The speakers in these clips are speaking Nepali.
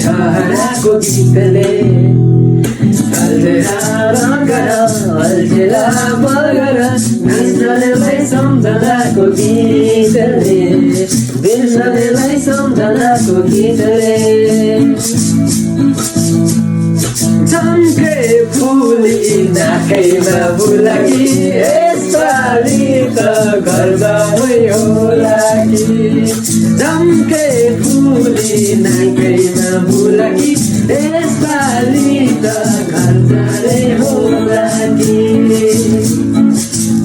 छहराको गीतले अल्झेला बगर बिर्सनेलाई सम्झनाको गीतले बिर्सनेलाई सम्झनाको गीतले झम्के फुली नाकैमा बुलाकी यसपालि त गर्दै होला कि झम्के फुली नाकैमा बुलाकी यसपालि त गर्दै होला कि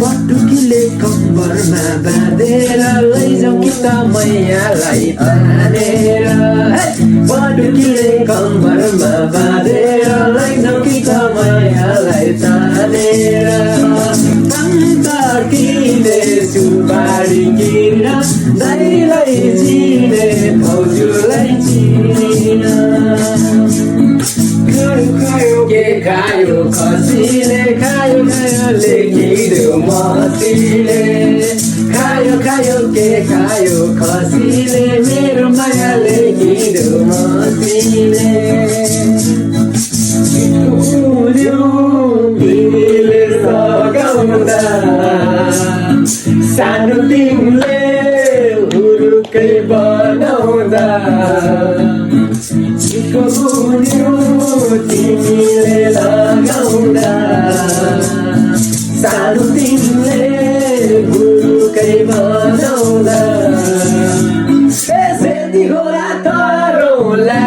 पटुकीले कम्बरमा बाँधेर लैजाउँ कि त मैयालाई तानेर पटुकीले कम्बरमा बाँधेर लैजाउँ कि त मैयालाई तानेर पन्तकीले सुपारी किन दाइलाई चिने भाउजूलाई चिन के खायो खसीले खायो लेखिदेऊ मसीले खायो खायो के खायो खसीले मेरो माया लेखिदेऊ मसीले तिमीले सघाउँदा सानो तिमीले हुरुकै बनाउँदा तिमीले लगाउँदा सानो तिमीले हुरुकै बनाउँदा सेती होला तरोला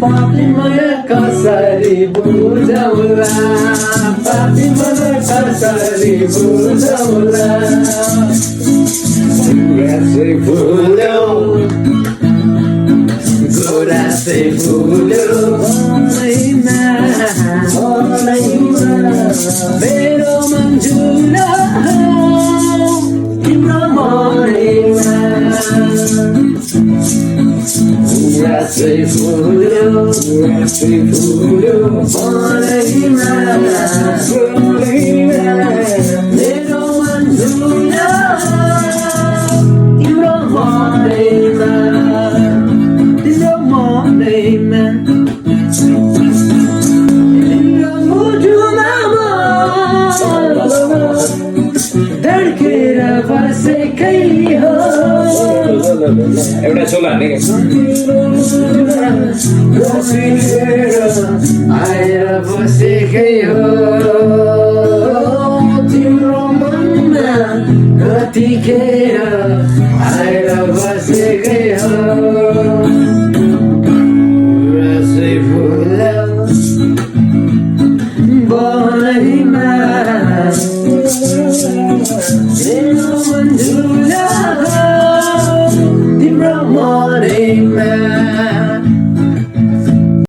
पापी माया कसरी बुझाउला पापी माया कसरी बुझाउला गुराँसै फुल्यो गुराँसै फुल्यो मेरो मन झुला तिम्रो मनैमा गुराँसै फुल्यो मनैमा मेरो मन झुला तिम्रो मनैमा तिम्रो मनैमा तिम्रो मुटुमा धड्केर बसेकै हो एउटा सोलो हाने आएर बसेकै हो